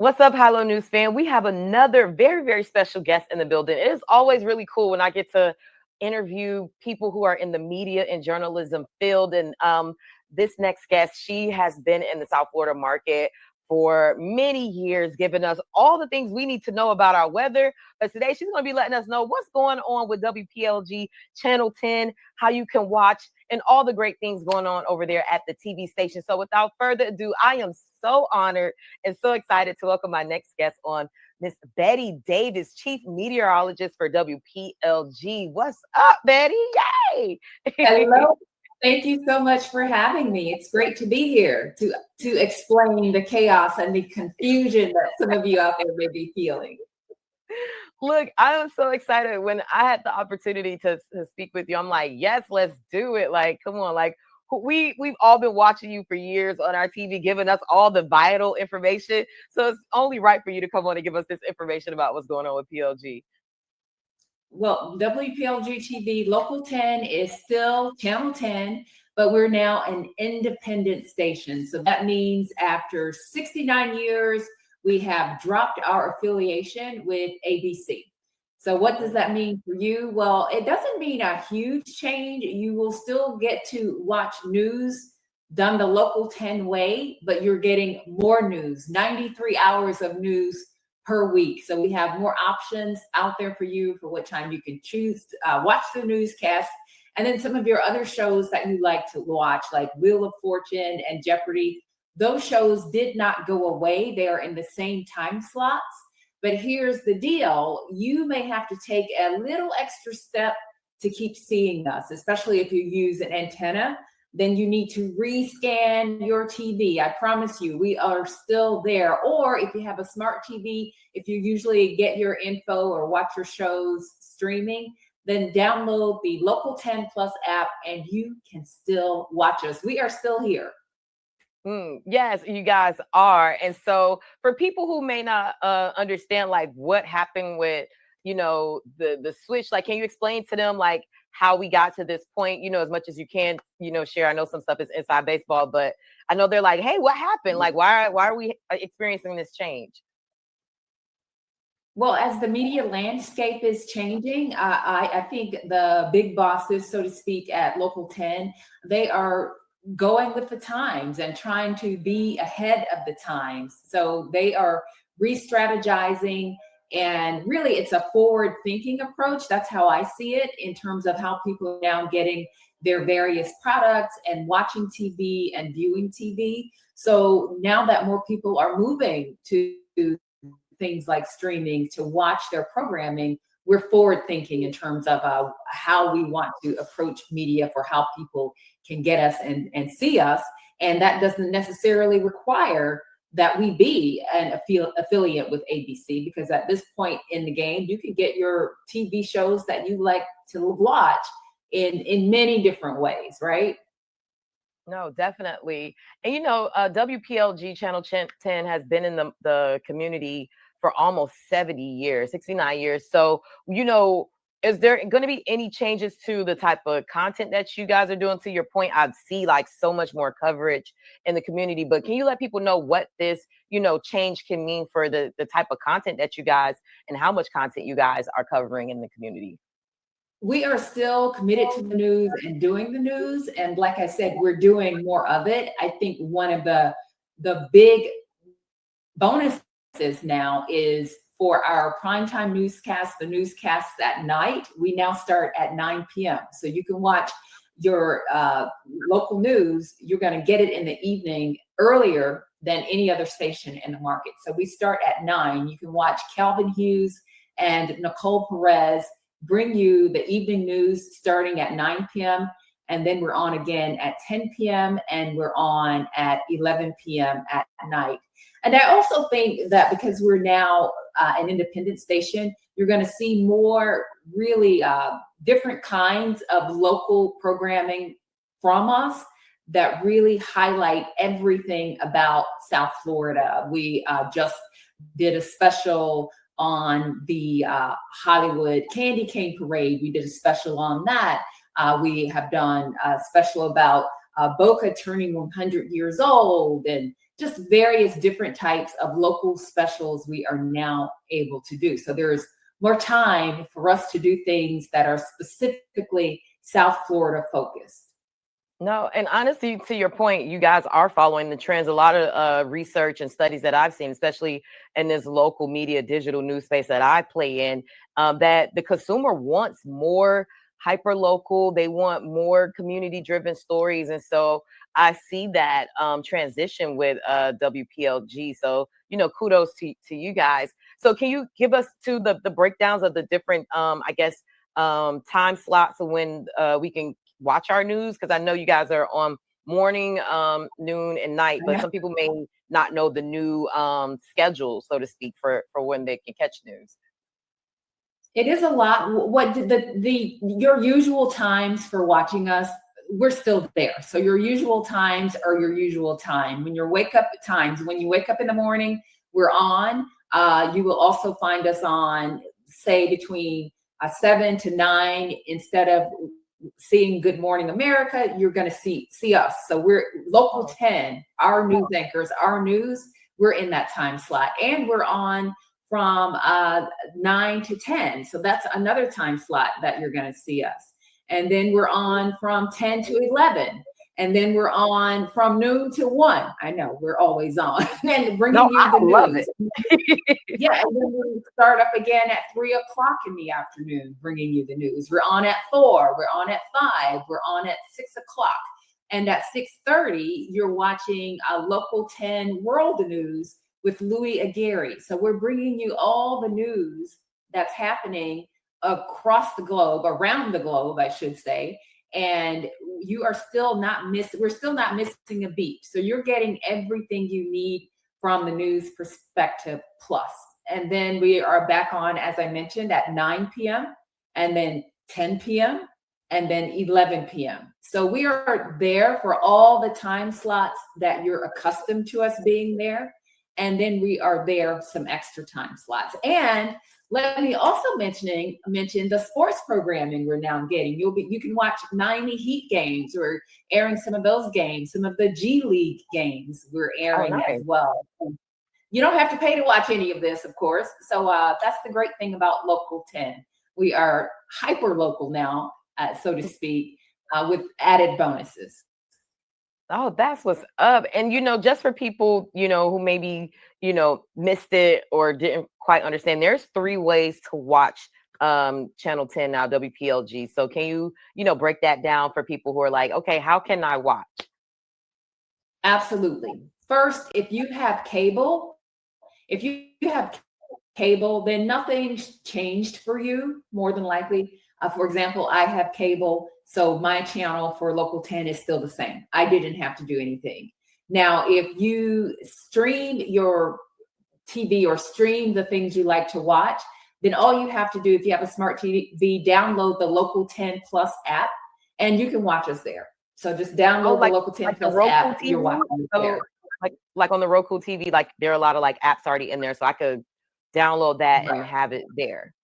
What's up, Hilo News fan? We have another very, very special guest in the building. It is always really cool when I get to interview people who are in the media and journalism field. And this next guest, she has been in the South Florida market for many years, giving us all the things we need to know about our weather. But today she's going to be letting us know what's going on with WPLG Channel 10, how you can watch, and all the great things going on over there at the TV station. So without further ado, I am so honored and so excited to welcome my next guest on, Miss Betty Davis, Chief Meteorologist for WPLG. What's up, Betty? Yay! Hello. Thank you so much for having me. It's great to be here to explain the chaos and the confusion that some of you out there may be feeling. Look, I am so excited. When I had the opportunity to speak with you, I'm like, yes, let's do it. Like, come on, like we've all been watching you for years on our TV, giving us all the vital information. So it's only right for you to come on and give us this information about what's going on with PLG. Well, WPLG TV Local 10 is still Channel 10, but we're now an independent station. So that means after 69 years, we have dropped our affiliation with ABC. So what does that mean for you? Well, it doesn't mean a huge change. You will still get to watch news done the Local 10 way, but you're getting more news, 93 hours of news per week. So we have more options out there for you for what time you can choose to watch the newscast. And then some of your other shows that you like to watch, like Wheel of Fortune and Jeopardy, those shows did not go away. They are in the same time slots. But here's the deal. You may have to take a little extra step to keep seeing us, especially if you use an antenna. Then you need to rescan your TV. I promise you, we are still there. Or if you have a smart TV, if you usually get your info or watch your shows streaming, then download the Local 10 Plus app and you can still watch us. We are still here. Yes, you guys are. And so for people who may not understand like what happened with, the switch, like, can you explain to them like how we got to this point, as much as you can, share. I know some stuff is inside baseball, but I know they're like, hey, what happened? Like, why are we experiencing this change? Well, as the media landscape is changing, I think the big bosses, so to speak, at Local 10, they are going with the times and trying to be ahead of the times. So they are re-strategizing, and really it's a forward thinking approach. That's how I see it in terms of how people are now getting their various products and watching TV and viewing TV. So now that more people are moving to things like streaming to watch their programming, we're forward thinking in terms of how we want to approach media for how people can get us and see us. And that doesn't necessarily require that we be an affiliate with ABC, because at this point in the game, you can get your TV shows that you like to watch in many different ways, right? No, definitely. And WPLG Channel 10 has been in the community for almost 70 years, 69 years. So, is there going to be any changes to the type of content that you guys are doing? To your point, I see like so much more coverage in the community, but can you let people know what this, change can mean for the type of content that you guys and how much content you guys are covering in the community? We are still committed to the news and doing the news. And like I said, we're doing more of it. I think one of the big bonuses now is for our primetime newscast, the newscasts at night. We now start at 9 p.m. So you can watch your local news. You're going to get it in the evening earlier than any other station in the market. So we start at 9. You can watch Calvin Hughes and Nicole Perez bring you the evening news starting at 9 p.m. And then we're on again at 10 p.m. and we're on at 11 p.m. at night. And I also think that because we're now an independent station, you're going to see more really different kinds of local programming from us that really highlight everything about South Florida. We just did a special on the Hollywood Candy Cane Parade. We did a special on that. We have done a special about Boca turning 100 years old, and just various different types of local specials we are now able to do. So there's more time for us to do things that are specifically South Florida focused. No, and honestly, to your point, you guys are following the trends. A lot of research and studies that I've seen, especially in this local media, digital news space that I play in, that the consumer wants more hyper local. They want more community driven stories, and so I see that transition with WPLG. So kudos to you guys. So can you give us the breakdowns of the different, I guess, time slots of when we can watch our news, because I know you guys are on morning, noon, and night, but some people may not know the new schedule, so to speak, for when they can catch news. It is a lot. What your usual times for watching us, we're still there. So your usual times are your usual time. When you wake up in the morning, we're on. You will also find us on, say, between 7 to 9. Instead of seeing Good Morning America, you're going to see us. So we're Local 10, our news anchors, our news, we're in that time slot. And we're on from 9 to 10. So that's another time slot that you're going to see us. And then we're on from 10 to 11. And then we're on from noon to 1. I know, we're always on. And bringing you the news. Love it. Yeah, and then we start up again at 3 o'clock in the afternoon, bringing you the news. We're on at 4. We're on at 5. We're on at 6 o'clock. And at 6:30, you're watching Local 10 World News with Louis Aguirre. So we're bringing you all the news that's happening across the globe, around the globe, I should say. And you are still not we're still not missing a beat. So you're getting everything you need from the news perspective plus. And then we are back on, as I mentioned, at 9 p.m. and then 10 p.m. and then 11 p.m. So we are there for all the time slots that you're accustomed to us being there. And then we are there some extra time slots. And let me also mention the sports programming we're now getting. You can watch 90 Heat games. We're airing some of those games. Some of the G League games we're airing as well. You don't have to pay to watch any of this, of course. So that's the great thing about Local 10. We are hyper local now, so to speak, with added bonuses. Oh, that's what's up. And, just for people, who maybe, missed it or didn't quite understand, there's 3 ways to watch Channel 10 now, WPLG. So can you, break that down for people who are like, okay, how can I watch? Absolutely. First, if you have cable, then nothing's changed for you, more than likely. For example, I have cable, so my channel for Local 10 is still the same. I didn't have to do anything. Now, if you stream your TV or stream the things you like to watch, then all you have to do, if you have a smart TV, download the Local 10 Plus app, and you can watch us there. So just download the Local 10 Plus app. You're watching there. Like on the Roku TV, like there are a lot of apps already in there, so I could download that and have it there.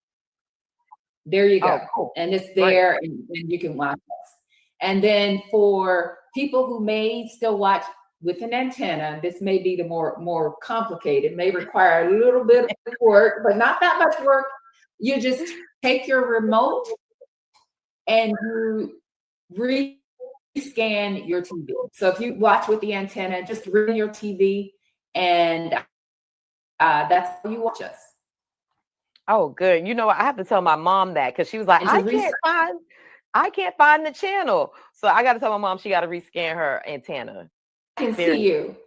There you go. Oh, cool. And it's there, and you can watch us. And then for people who may still watch with an antenna, this may be the more complicated, may require a little bit of work, but not that much work. You just take your remote and you rescan your TV. So if you watch with the antenna, just ring your TV, and that's how you watch us. Oh, good. I have to tell my mom that, because she was like, I can't find the channel. So I got to tell my mom she got to rescan her antenna. I can see you.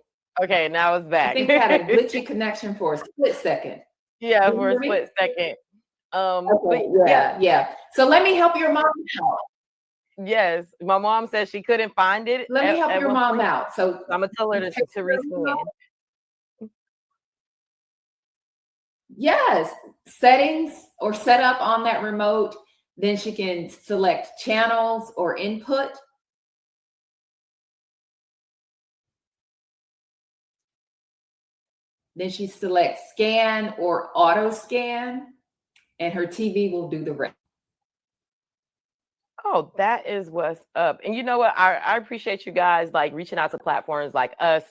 Okay, now it's back. I think I had a glitchy connection for a split second. Yeah, for a split second. Okay, yeah. So let me help your mom out. Yes, my mom said she couldn't find it. Let me help your mom out. So I'm gonna tell her to rescan. Yes, settings or setup on that remote. Then she can select channels or input. Then she selects scan or auto scan, and her TV will do the rest. Oh, that is what's up. And you know what? I appreciate you guys reaching out to platforms like us,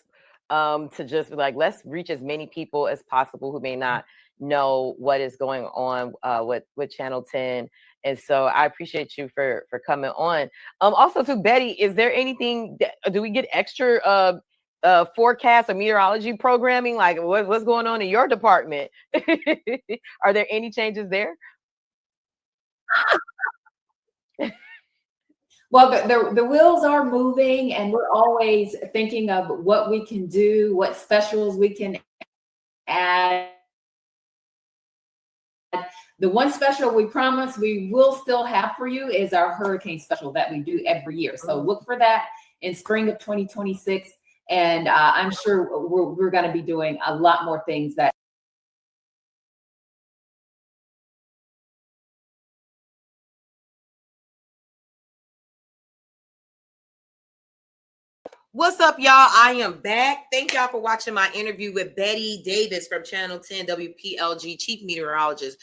to just be like, let's reach as many people as possible who may not know what is going on with Channel 10. And so I appreciate you for coming on. Also to Betty, is there anything do we get extra forecast or meteorology programming? Like what's going on in your department? Are there any changes there? Well, the wheels are moving, and we're always thinking of what we can do, what specials we can add. The one special we promise we will still have for you is our hurricane special that we do every year. So look for that in spring of 2026. And I'm sure we're going to be doing a lot more things that. What's up, y'all? I am back. Thank y'all for watching my interview with Betty Davis from Channel 10 WPLG Chief Meteorologist.